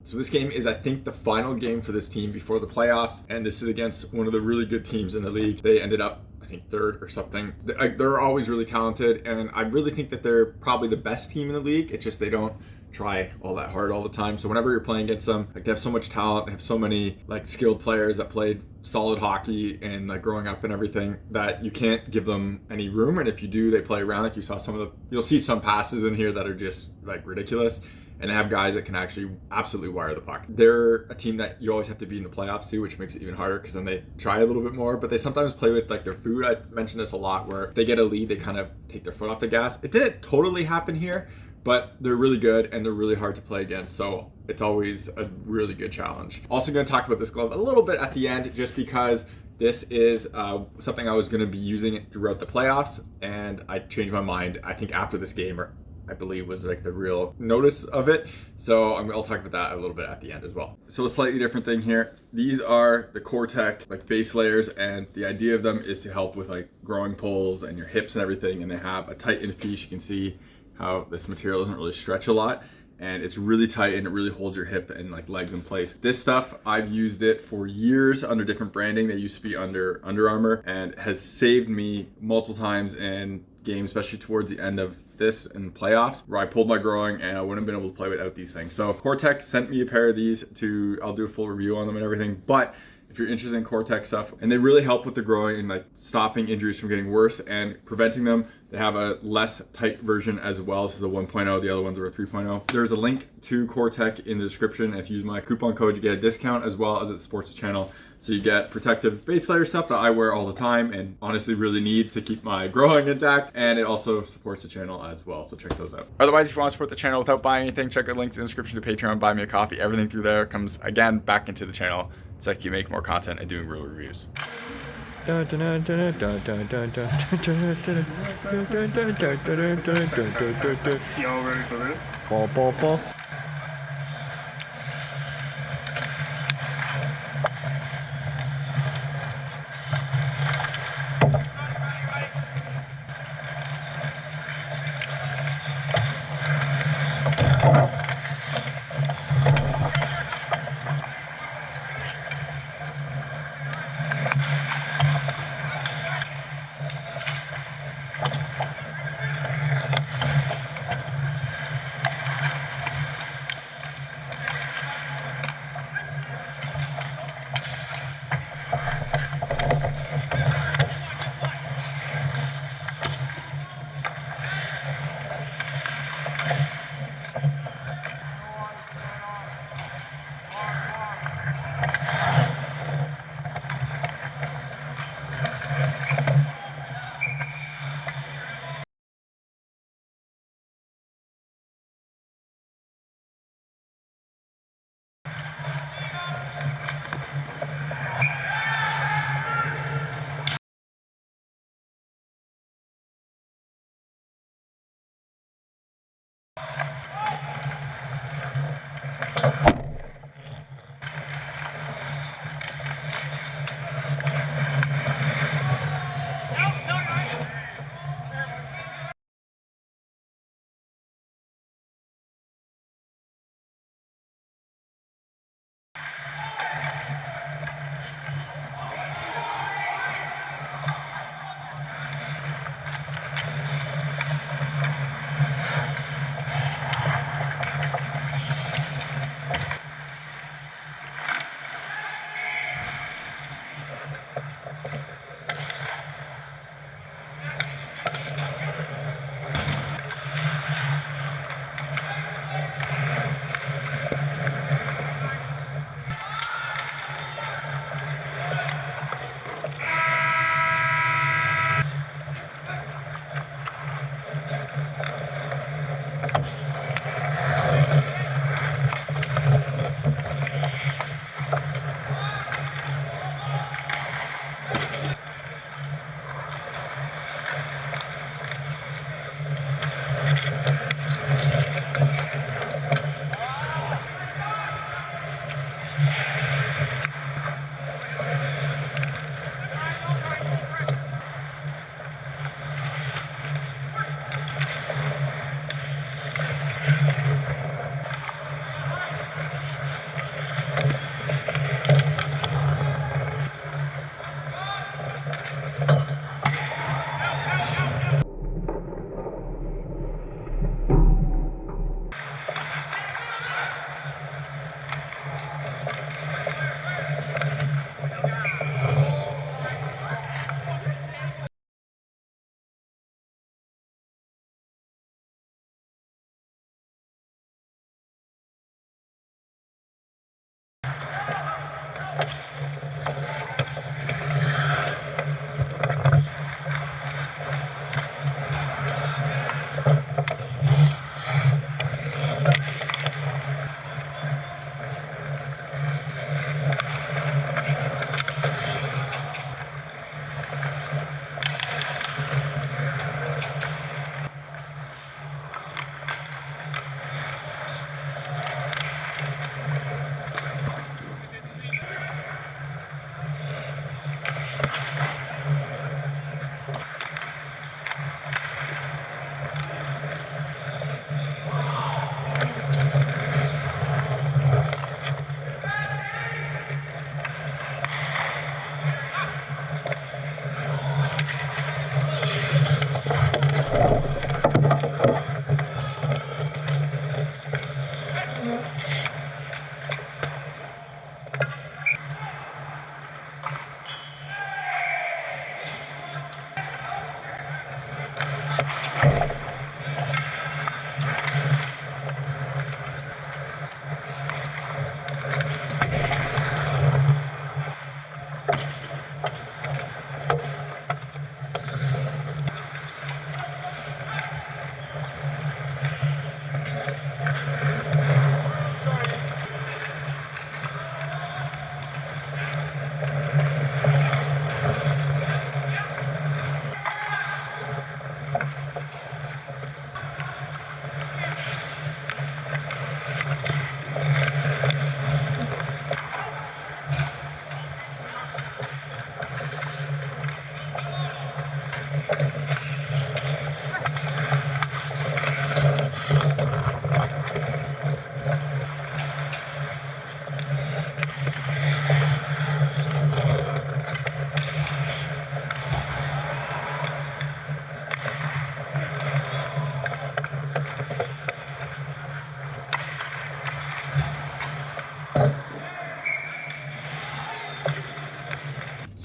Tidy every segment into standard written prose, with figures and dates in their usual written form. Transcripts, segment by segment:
So this game is, I think, the final game for this team before the playoffs, and this is against one of the really good teams in the league. They ended up, I think, third or something. They're always really talented, and I really think that they're probably the best team in the league. It's just they don't try all that hard all the time. So whenever you're playing against them, like, they have so much talent, they have so many like skilled players that played solid hockey and like growing up and everything, that you can't give them any room. And if you do, they play around. Like, you saw you'll see some passes in here that are just like ridiculous, and they have guys that can actually absolutely wire the puck. They're a team that you always have to be in the playoffs too, which makes it even harder because then they try a little bit more, but they sometimes play with like their food. I mentioned this a lot, where if they get a lead, they kind of take their foot off the gas. It didn't totally happen here, but they're really good and they're really hard to play against. So it's always a really good challenge. Also going to talk about this glove a little bit at the end, just because this is something I was going to be using throughout the playoffs, and I changed my mind, I think, after this game, or I believe was like the real notice of it. So I'll talk about that a little bit at the end as well. So a slightly different thing here. These are the GoTech like base layers, and the idea of them is to help with like growing poles and your hips and everything. And they have a tightened piece. You can see how this material doesn't really stretch a lot, and it's really tight and it really holds your hip and like legs in place. This stuff, I've used it for years under different branding. They used to be under Under Armour, and has saved me multiple times in games, especially towards the end of this and playoffs, where I pulled my groin and I wouldn't have been able to play without these things. So GoTech sent me a pair of these I'll do a full review on them and everything, but if you're interested in GoTech stuff, and they really help with the groin and like stopping injuries from getting worse and preventing them. They have a less tight version as well. This is a 1.0, the other ones are a 3.0. There's a link to GoTech in the description. If you use my coupon code, you get a discount, as well as it supports the channel. So you get protective base layer stuff that I wear all the time and honestly really need to keep my groin intact, and it also supports the channel as well. So check those out. Otherwise, if you want to support the channel without buying anything, check out links in the description to Patreon, buy me a coffee. Everything through there comes again back into the channel, so I can make more content and doing real reviews. Y'all ready for this?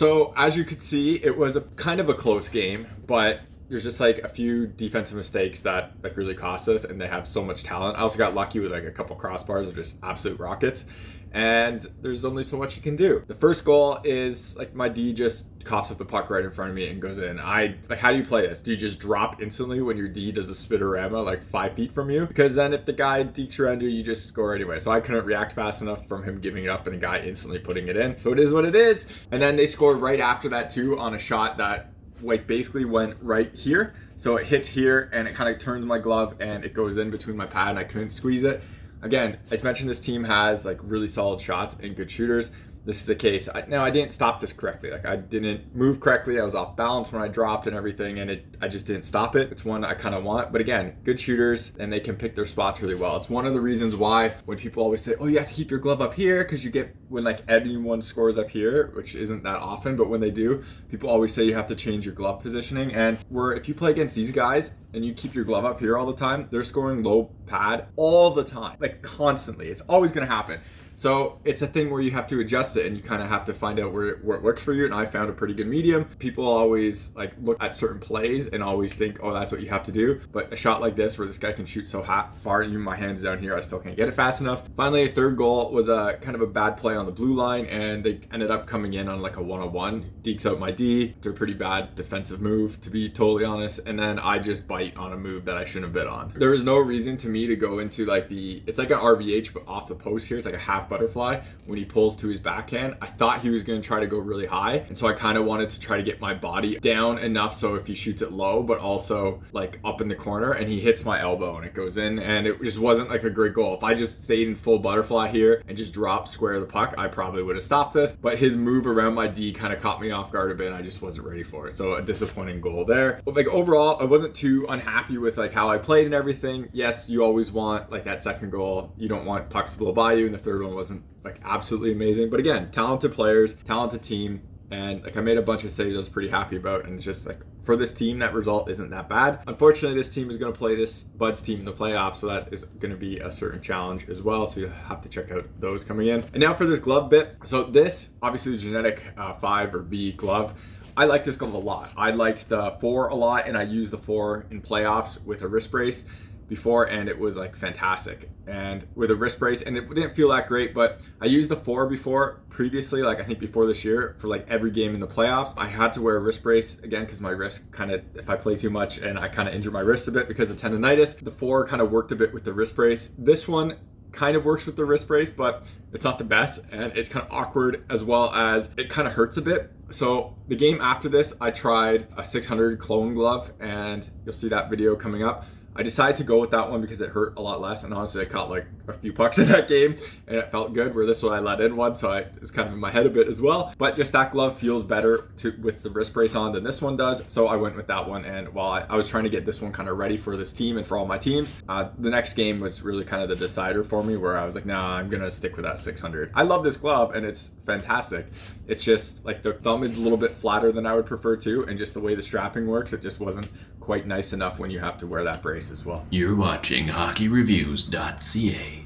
So as you could see, it was a kind of a close game, but there's just like a few defensive mistakes that like really cost us, and they have so much talent. I also got lucky with like a couple crossbars of just absolute rockets, and there's only so much you can do. The first goal is like my D just coughs up the puck right in front of me and goes in. How do you play this? Do you just drop instantly when your D does a spitterama like 5 feet from you? Because then if the guy dekes around you, you just score anyway. So I couldn't react fast enough from him giving it up and the guy instantly putting it in. So it is what it is. And then they scored right after that too on a shot that like basically went right here. So it hits here and it kind of turns my glove and it goes in between my pad and I couldn't squeeze it. Again, as mentioned, this team has like really solid shots and good shooters. This is the case. Now I didn't stop this correctly. Like I didn't move correctly. I was off balance when I dropped and everything, and I just didn't stop it. It's one I kind of want. But again, good shooters and they can pick their spots really well. It's one of the reasons why when people always say, oh, you have to keep your glove up here, because you get when like anyone scores up here, which isn't that often, but when they do, people always say you have to change your glove positioning. And if you play against these guys and you keep your glove up here all the time, they're scoring low pad all the time, like constantly. It's always going to happen. So it's a thing where you have to adjust it and you kind of have to find out where it works for you. And I found a pretty good medium. People always like look at certain plays and always think, oh, that's what you have to do. But a shot like this where this guy can shoot so far, even my hand's down here, I still can't get it fast enough. Finally, a third goal was a kind of a bad play on the blue line, and they ended up coming in on like a 1-on-1. Dekes out my D. It's a pretty bad defensive move, to be totally honest. And then I just bite on a move that I shouldn't have bit on. There was no reason to me to go into like it's like an RVH, but off the post here. It's like a half butterfly when he pulls to his backhand. I thought he was going to try to go really high, and so I kind of wanted to try to get my body down enough so if he shoots it low but also like up in the corner, and he hits my elbow and it goes in, and it just wasn't like a great goal. If I just stayed in full butterfly here and just dropped square the puck, I probably would have stopped this, but his move around my D kind of caught me off guard a bit and I just wasn't ready for it. So a disappointing goal there. But like overall, I wasn't too unhappy with like how I played and everything. Yes, you always want like that second goal, you don't want pucks to blow by you, and the third one wasn't like absolutely amazing, but again, talented players, talented team, and like I made a bunch of saves I was pretty happy about, and it's just like for this team that result isn't that bad. Unfortunately, this team is going to play this Buds team in the playoffs, so that is going to be a certain challenge as well, so you have to check out those coming in. And now for this glove bit. So this obviously the GNetik 5 or V glove, I like this glove a lot. I liked the 4 a lot, and I used the 4 in playoffs with a wrist brace before, and it was like fantastic, and with a wrist brace, and it didn't feel that great. But I used the 4 before previously, like I think before this year, for like every game in the playoffs. I had to wear a wrist brace again because my wrist kind of, if I play too much, and I kind of injure my wrist a bit because of tendonitis. The 4 kind of worked a bit with the wrist brace. This one kind of works with the wrist brace, but it's not the best, and it's kind of awkward, as well as it kind of hurts a bit. So the game after this, I tried a 600 clone glove, and you'll see that video coming up. I decided to go with that one because it hurt a lot less, and honestly I caught like a few pucks in that game and it felt good, where this one I let in one, so it was kind of in my head a bit as well. But just that glove feels better with the wrist brace on than this one does, so I went with that one. And while I was trying to get this one kind of ready for this team and for all my teams, the next game was really kind of the decider for me, where I was like, nah, I'm gonna stick with that 600. I love this glove and it's fantastic. It's just like the thumb is a little bit flatter than I would prefer to, and just the way the strapping works, it just wasn't quite nice enough when you have to wear that brace as well. You're watching HockeyReviews.ca.